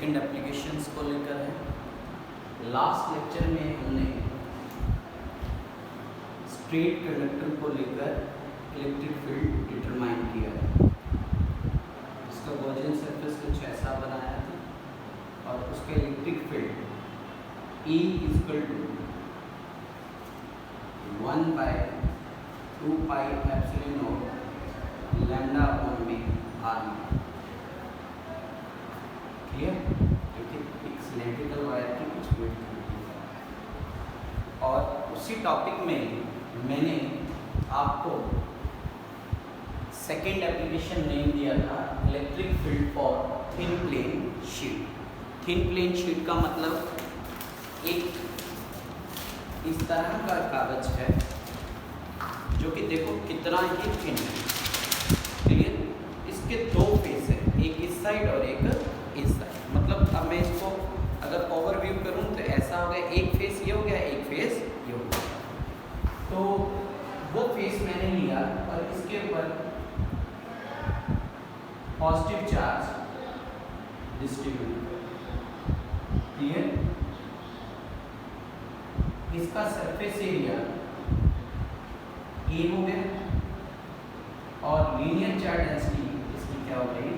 Second applications को लेकर है। लास्ट लेक्चर में हमने स्ट्रेट कंडक्टर को लेकर इलेक्ट्रिक फील्ड डिटरमाइन किया है। इसका गॉसियन सरफेस कुछ ऐसा बनाया था और उसका electric field E equal to 1/2 pi epsilon naught lambda upon में आर में। क्लियर? क्योंकि एक सिलेंड्रिकल वायर की कुछ विड्थ और उसी टॉपिक में मैंने आपको सेकेंड एप्लीकेशन नेम दिया था electric field for thin plane sheet. Thin plane sheet का मतलब एक इस तरह का कागज है जो कि देखो कितना ही थिन है। क्लियर? इसके दो फेस है, एक इस साइड और एक इस साइड। मतलब अब मैं इसको अगर ओवरव्यू करूं तो ऐसा हो गया, एक फेस ये हो गया, एक फेस ये हो गया। तो वो फेस मैंने लिया और इसके ऊपर पॉजिटिव चार्ज डिस्ट्रीब्यूट। क्लियर? इसका सरफेस एरिया ए हो गया और लीनियर चार्ज डेंसिटी इसकी क्या हो गई,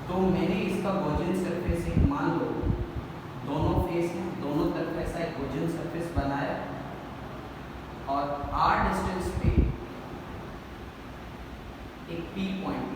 तो मैंने इसका गॉसियन सरफेस एक मान लो दोनों फेस हैं, दोनों तरफ ऐसा एक गॉसियन सरफेस बनाया और आर डिस्टेंस पे एक पी पॉइंट,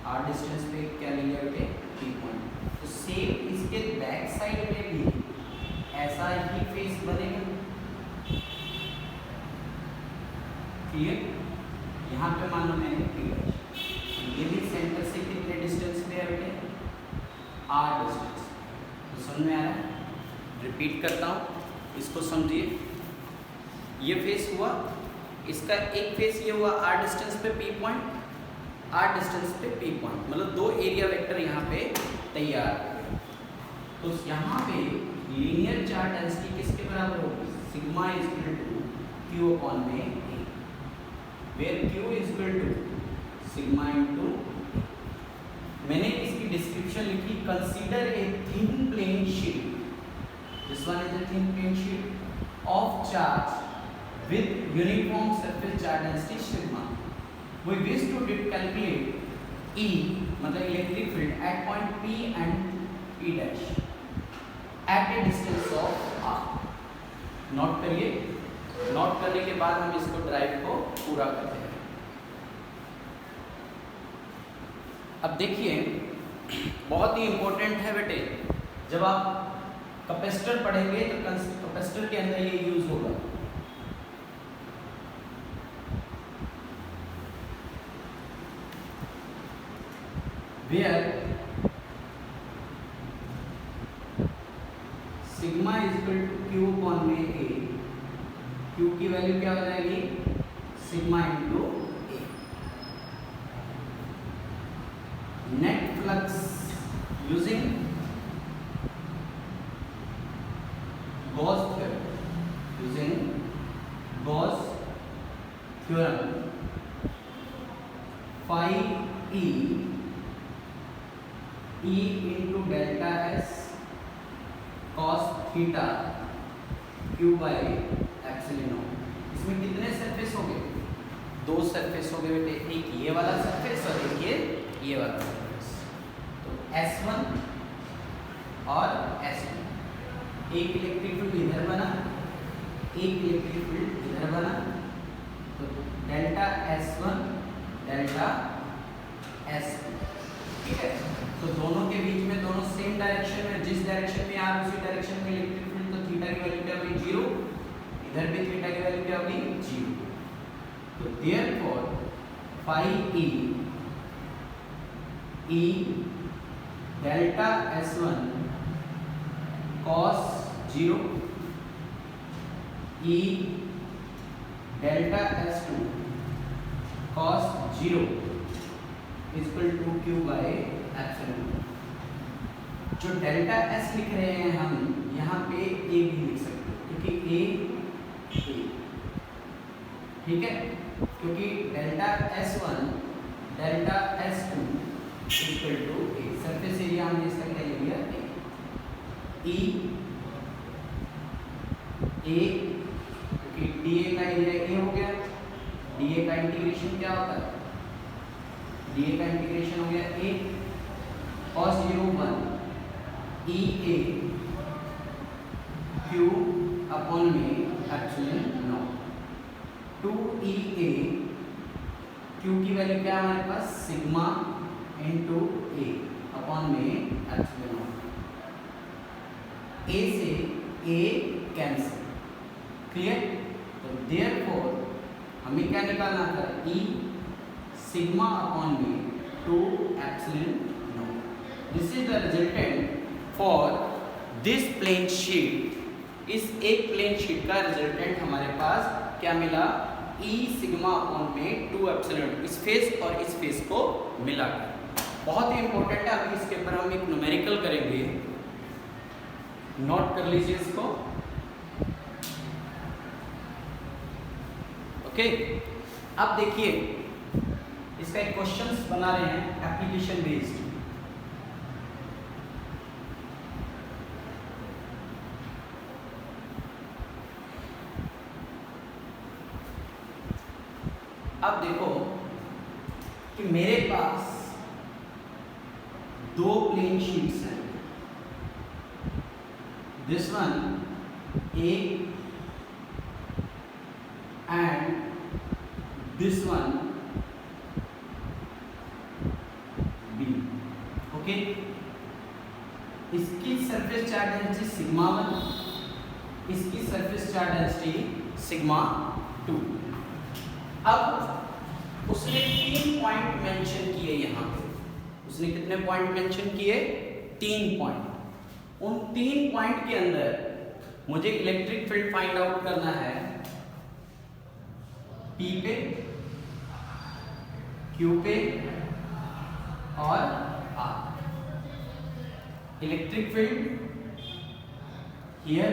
आर डिस्टेंस पे क्या लिया बेटे, पी पॉइंट। तो सेम इसके बैक साइड में भी ऐसा ही फेस बनेगा। क्लियर? यहाँ पे मान लो मैंने पी, ये भी सेंटर से कितने डिस्टेंस पे है बेटे, आर डिस्टेंस। तो समझ में आ रहा है? रिपीट करता हूँ, इसको समझिए। ये फेस हुआ, इसका एक फेस ये हुआ आर डिस्टेंस पे पी पॉइंट, आर डिस्टेंस पे पी पॉइंट, मतलब दो एरिया वेक्टर यहाँ पे तैयार हुए। तो यहाँ पे लीनियर चार्ज डेंसिटी किसके बराबर होगी, sigma is equal to Q upon में A, where Q is equal to sigma into. मैंने इसकी डिस्क्रिप्शन लिखी, consider a thin plane sheet, this one is a thin plane sheet of charge with uniform surface charge density sigma. We wish to calculate E मतलब electric field at point P and P dash at a distance of R। Note करिए, note करने के बाद हम इसको drive को पूरा करते हैं। अब देखिए बहुत ही इंपॉर्टेंट है बेटे, जब आप कैपेसिटर पढ़ेंगे तो कैपेसिटर के अंदर ये यूज होगा। Where sigma is equal to Q upon में ए, क्यू की वैल्यू क्या हो जाएगी, sigma into a. Net flux using Gauss theorem, using Gauss theorem, phi e E into delta s cos theta q by epsilon naught. इसमें कितने surface हो गए, दो सरफेस हो गए बेटे, एक ये वाला सरफेस और एक ये वाला सरफेस। तो S1 और S2, एक इलेक्ट्रिक फील्ड इधर बना, एक इलेक्ट्रिक फील्ड इधर बना। तो डेल्टा S1 डेल्टा S2, ठीक है। तो दोनों के बीच में दोनों सेम डायरेक्शन में, जिस डायरेक्शन में आप उसी डायरेक्शन में इलेक्ट्रिक फील्ड, तो थीटा की वैल्यू क्या होगी, 0। इधर भी थीटा की वैल्यू क्या होगी, 0। तो therefore phi e delta S1 cos 0 E delta S2 cos 0 equal to q by epsilon. जो डेल्टा एस लिख रहे हैं हम यहाँ पे ए भी लिख सकते हैं, क्योंकि ए ठीक है, क्योंकि delta S1 delta S2 equal to a. Surface area हमने इसका क्या ले लिया, ई ए, क्योंकि डी ए का एरिया ए हो गया, डी ए का इंटीग्रेशन क्या होता है, डी ए का इंटीग्रेशन हो गया a cos 1 e a q upon में epsilon naught 2 e a, q की वैल्यू क्या है हमारे पास, सिग्मा इनटू ए अपॉन में एप्सिलॉन नॉट। ए से ए कैंसिल, क्लियर। तो देयरफॉर हमें क्या निकालना था, ई सिग्मा अपॉन में 2 epsilon naught. This is the resultant for this plane sheet. इस एक प्लेन शीट का रिजल्टेंट हमारे पास क्या मिला, ई सिग्मा अपॉन में 2 एप्सिलॉन, इस फेस और इस फेस को मिलाकर। बहुत ही इंपॉर्टेंट है। अभी इसके ऊपर हम एक न्यूमेरिकल करेंगे, नोट कर लीजिए इसको। ओके, अब देखिए इसका एक क्वेश्चंस बना रहे हैं एप्लीकेशन बेस्ड। अब देखो कि मेरे पास दो प्लेन शीट्स हैं, this one a and this one b. Okay, इसकी सरफेस चार्ज डेंसिटी सिग्मा 1, इसकी सरफेस चार्ज डेंसिटी सिग्मा 2। अब उसने 3 पॉइंट मेंशन किए यहाँ पे। उसने कितने पॉइंट मेंशन किए, 3 पॉइंट। उन 3 पॉइंट के अंदर मुझे इलेक्ट्रिक फील्ड फाइंड आउट करना है, P पे, Q पे और R। इलेक्ट्रिक फील्ड हियर,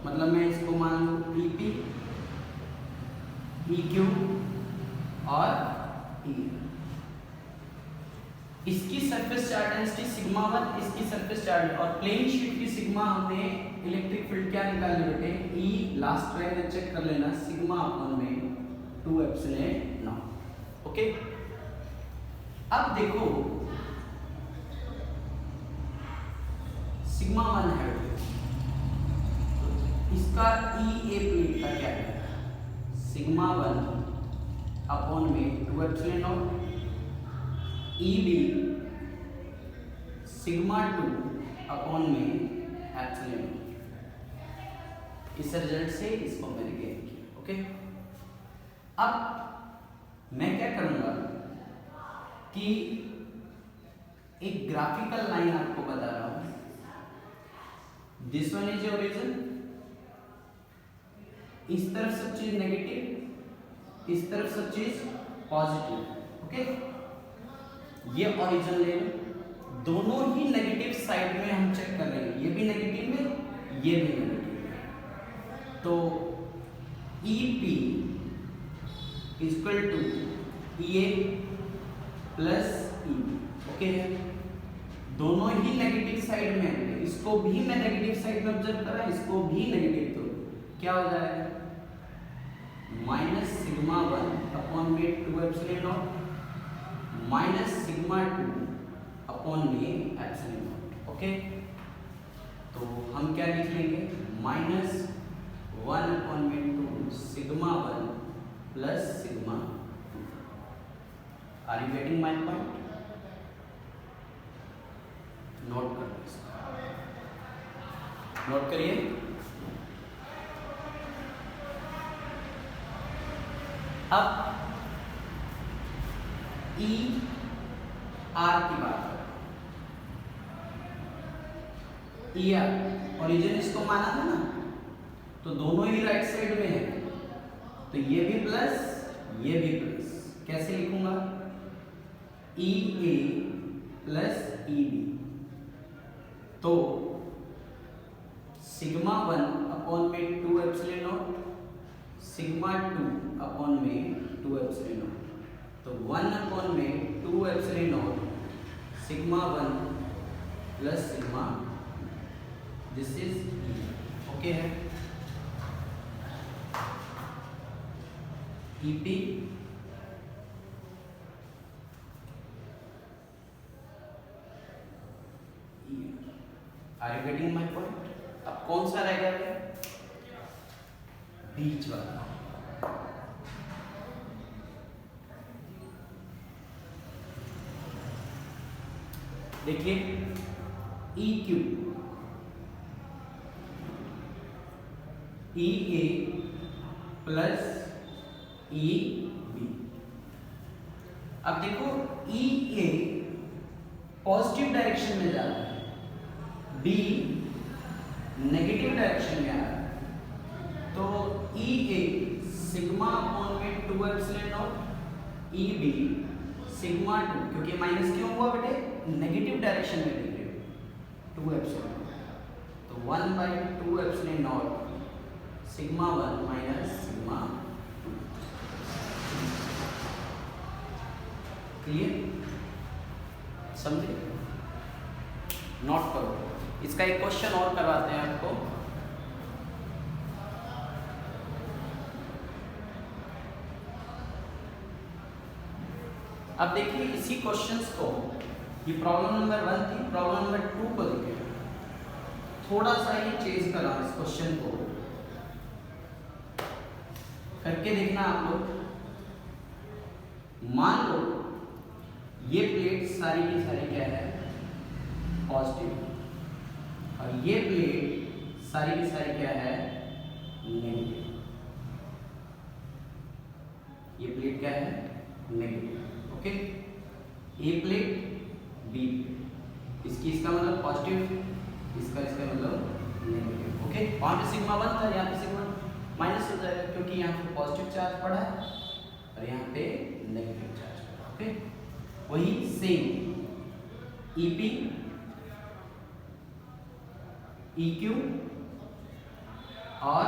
मतलब मैं इसको मान लूं PP, EQ और E। इसकी सरफेस चार्ज डेंसिटी सिग्मा 1, इसकी सरफेस चार्ज, और प्लेन शीट की सिग्मा हमने इलेक्ट्रिक फील्ड क्या निकाली बेटे, E लास्ट ट्राई चेक कर लेना, सिग्मा अपॉन में 2 एप्सिलॉन नॉट। ओके, अब देखो सिग्मा 1 है, इसका E A प्लेट का क्या है, सिग्मा 1 अपॉन में 2 epsilon naught, e b sigma 2 upon में एप्सिलॉन नॉट। इस रिजल्ट से इसको मैंने गेन किया। ओके, अब मैं क्या करूंगा कि एक ग्राफिकल लाइन आपको बता रहा हूं, दिस वन इज ओरिजिन, इस तरफ सब चीज नेगेटिव, इस तरफ सब चीज पॉजिटिव। ओके, ये ओरिजिन ले लो, दोनों ही नेगेटिव साइड में हम चेक कर रहे हैं, ये भी नेगेटिव में, ये भी नेगेटिव में। तो EP equal to EA plus EB। Okay, दोनों ही नेगेटिव साइड में है, इसको भी मैं नेगेटिव साइड में ऑब्जर्व कर रहा हूं, इसको भी नेगेटिव, तो क्या हो जाएगा, माइनस सिग्मा 1 अपॉन में 2 epsilon not minus sigma 2 upon में एप्सिलॉन नॉट। ओके, तो हम क्या लिख लेंगे, माइनस 1 अपॉन में 2 sigma 1 plus sigma 2। Are you getting my point? Note कर लो, नोट करिए। अब ई आर की बात करें, ई आर ओरिजिन इसको माना था ना, तो दोनों ही राइट साइड में है, तो ये भी प्लस ये भी प्लस, कैसे लिखूंगा, ई ए प्लस ई बी। तो सिग्मा 1 अपॉन में 2 एप्सिलॉन नॉट, सिग्मा 2 अपॉन में 2 एप्सिलॉन नॉट, तो 1 अपॉन में 2 2 epsilon naught sigma 1 plus sigma, this is okay है। EP are you getting my point? अब कौन सा रह गया? बीच वाला। देखिए E Q E A plus E B. अब देखो ई ए पॉजिटिव डायरेक्शन में जा रहा है, बी नेगेटिव डायरेक्शन में आ रहा है, तो ई ए सिग्मा अपॉन में 2 epsilon naught, e b sigma 2, क्योंकि माइनस क्यों हुआ बेटे? नेगेटिव डायरेक्शन में लिख रहे हो 2 एप्सिलॉन, तो 1/2 epsilon naught sigma 1 minus sigma 2। Clear? समझे? नोट करो। इसका एक क्वेश्चन और करवाते हैं आपको। अब देखिए इसी क्वेश्चंस को, ये प्रॉब्लम नंबर 1 थी, प्रॉब्लम नंबर 2 को देखिए, थोड़ा सा ये चेंज करा इस क्वेश्चन को, करके देखना आप लोग। मान लो ये प्लेट सारी की सारी क्या है? पॉजिटिव, और ये प्लेट सारी की सारी क्या है? नेगेटिव। ये प्लेट क्या है? नेगेटिव। ओके, ए प्लेट बी प्लेट, इसकी इसका मतलब पॉजिटिव, इसका मतलब नेगेटिव। ओके, वहां पे सिग्मा 1 था, यहाँ पे सिग्मा माइनस हो जाएगा, क्योंकि यहाँ पे पॉजिटिव चार्ज पड़ा है और यहाँ पे नेगेटिव चार्ज पड़ा। ओके, वही सेम ईपी ईक्यू और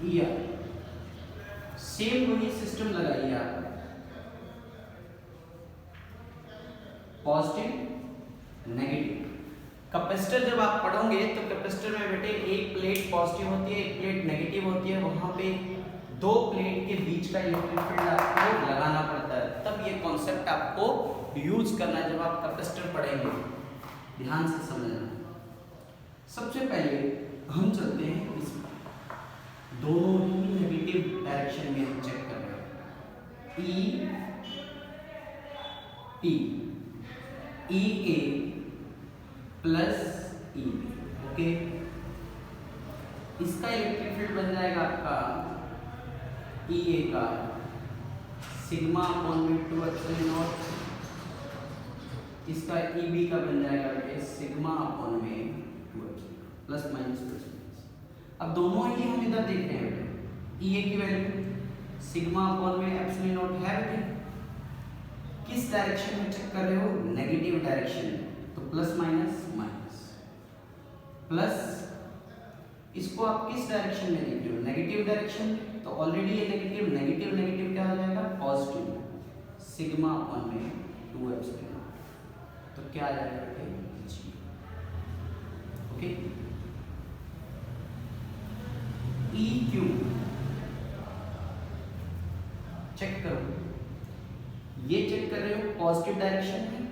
ईआर, सेम वही सिस्टम लगाइए आप। Positive negative. कैपेसिटर जब आप पढ़ोगे तो कैपेसिटर में बेटे एक प्लेट पॉजिटिव होती है, एक प्लेट नेगेटिव होती है, वहां पे दो प्लेट के बीच का इलेक्ट्रिक फील्ड आपको लगाना पड़ता है, तब ये कॉन्सेप्ट आपको यूज करना है जब आप कैपेसिटर पढ़ेंगे। ध्यान से समझना। सबसे पहले हम चलते हैं इस दोनों ही नेगेटिव डायरेक्शन में हम चेक कर रहे हैं। E P E A plus E B. Okay, इसका इलेक्ट्रिक फील्ड बन जाएगा आपका ई ए का सिग्मा अपॉन में 2 एप्सिलॉन नॉट, इसका ई बी का बन जाएगा सिग्मा अपॉन में 2 epsilon plus minus plus minus. अब दोनों ही हम इधर देख रहे हैं, ई ए की वैल्यू सिग्मा अपॉन में एप्सिलॉन नॉट है बेटे, किस डायरेक्शन में चेक कर रहे हो? नेगेटिव डायरेक्शन में, तो प्लस माइनस माइनस प्लस, इसको आप किस डायरेक्शन में देख रहे हो? नेगेटिव डायरेक्शन में, तो ऑलरेडी ये नेगेटिव नेगेटिव नेगेटिव क्या हो जाएगा? पॉजिटिव, सिग्मा अपॉन में 2 एप्सिलॉन, तो क्या आ जाएगा बेटे? जी। ओके, ई क्यू चेक करो, ये चेक कर रहे हो पॉजिटिव डायरेक्शन में,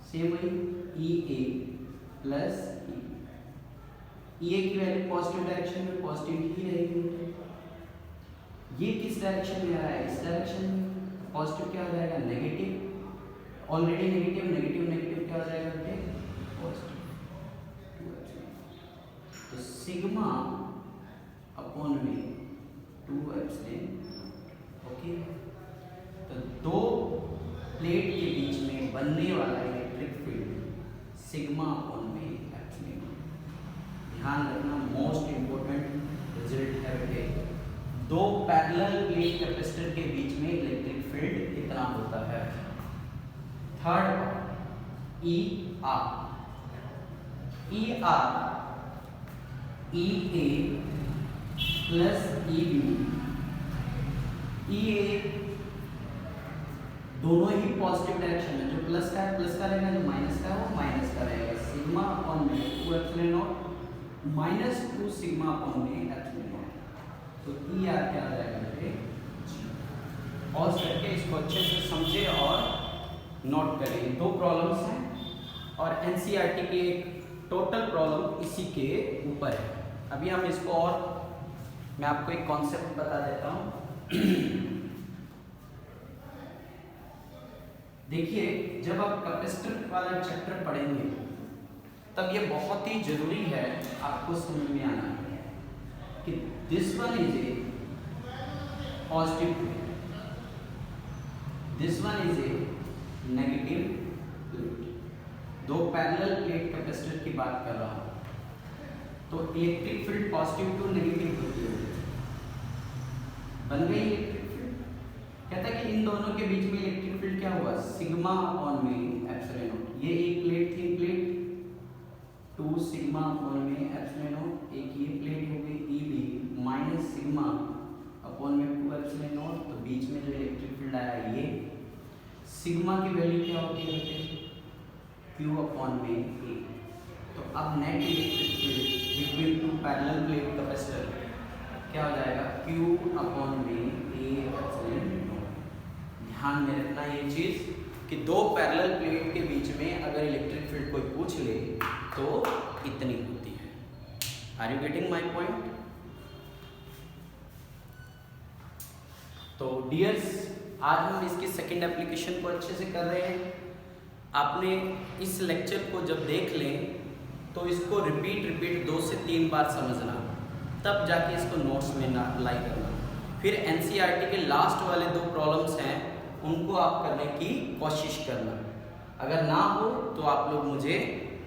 सेम वही ई ए प्लस ई ए की वैल्यू पॉजिटिव डायरेक्शन में पॉजिटिव ही रहेगी। ये किस डायरेक्शन में आ रहा है? इस डायरेक्शन में, पॉजिटिव क्या हो जाएगा? Negative, already negative negative negative क्या हो जाएगा बेटे? पॉजिटिव। तो सिग्मा अपॉन में 2 एप्सिलॉन। ओके, तो दो प्लेट के बीच में बनने वाला इलेक्ट्रिक फील्ड सिग्मा अपॉन में एप्सिलॉन। ध्यान रखना, मोस्ट इंपोर्टेंट रिजल्ट है बेटे, दो पैरेलल प्लेट कैपेसिटर के बीच में इलेक्ट्रिक फील्ड इतना होता है। Third E R, E R E A plus E B, E A दोनों ही पॉजिटिव डायरेक्शन में, जो प्लस का है प्लस का रहेगा, जो माइनस का है वो माइनस का रहेगा। सिग्मा अपॉन में 2 epsilon not minus 2 sigma upon में एप्सिलॉन नॉट, तो ई आर क्या आ जाएगा बेटे, पॉज करके इसको अच्छे से समझे और नोट करें। दो प्रॉब्लम्स हैं और एनसीईआरटी की एक टोटल प्रॉब्लम इसी के ऊपर है। अभी हम इसको और मैं आपको एक कॉन्सेप्ट बता देता हूँ। देखिए, जब आप कैपेसिटर वाला चैप्टर पढ़ेंगे तब ये बहुत ही जरूरी है आपको समझ में आना कि this one is a positive plate, this one is a negative plate. दो पैरेलल प्लेट कैपेसिटर की बात कर रहा हूँ, तो electric field positive to negative होती है, बन गई इलेक्ट्रिक फील्ड। कहता है कि इन दोनों के बीच में इलेक्ट्रिक फील्ड क्या हुआ, सिग्मा अपॉन में एप्सिलॉन नॉट। ये एक प्लेट थी, प्लेट 2 सिग्मा अपॉन में एप्सिलॉन नॉट, एक ये प्लेट हो गई ई भी माइनस सिग्मा अपॉन में 2 एप्सिलॉन नॉट, तो बीच में जो इलेक्ट्रिक फील्ड आया ये सिग्मा की वैल्यू क्या होती है बेटे, Q अपॉन में A। तो अब net electric field between two parallel plate capacitor क्या हो जाएगा, Q अपॉन में A एप्सिलॉन नॉट। ध्यान में रखना ये चीज़ कि दो पैरेलल प्लेट के बीच में अगर इलेक्ट्रिक फील्ड कोई पूछ ले तो इतनी होती है। Are you getting my point? तो डियर्स, आज हम इसकी सेकेंड एप्लीकेशन को अच्छे से कर रहे हैं। आपने इस लेक्चर को जब देख लें तो इसको रिपीट 2 से 3 बार समझना, तब जाके इसको नोट्स में ना लाई करना। फिर एनसीईआरटी के लास्ट वाले 2 प्रॉब्लम्स हैं, उनको आप करने की कोशिश करना। अगर ना हो तो आप लोग मुझे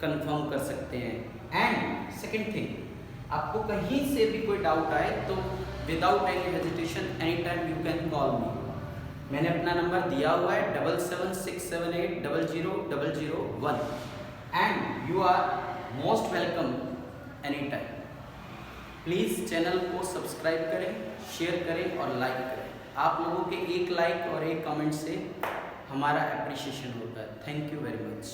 कंफर्म कर सकते हैं। एंड सेकेंड थिंग, आपको कहीं से भी कोई डाउट आए तो without any hesitation any time you can call me. मैंने अपना नंबर दिया हुआ है 7767800001 and you are most welcome any time. Please channel को सब्सक्राइब करें, शेयर करें और लाइक करें। आप लोगों के एक लाइक और एक कमेंट से हमारा एप्रिशिएशन होता है। Thank you very much.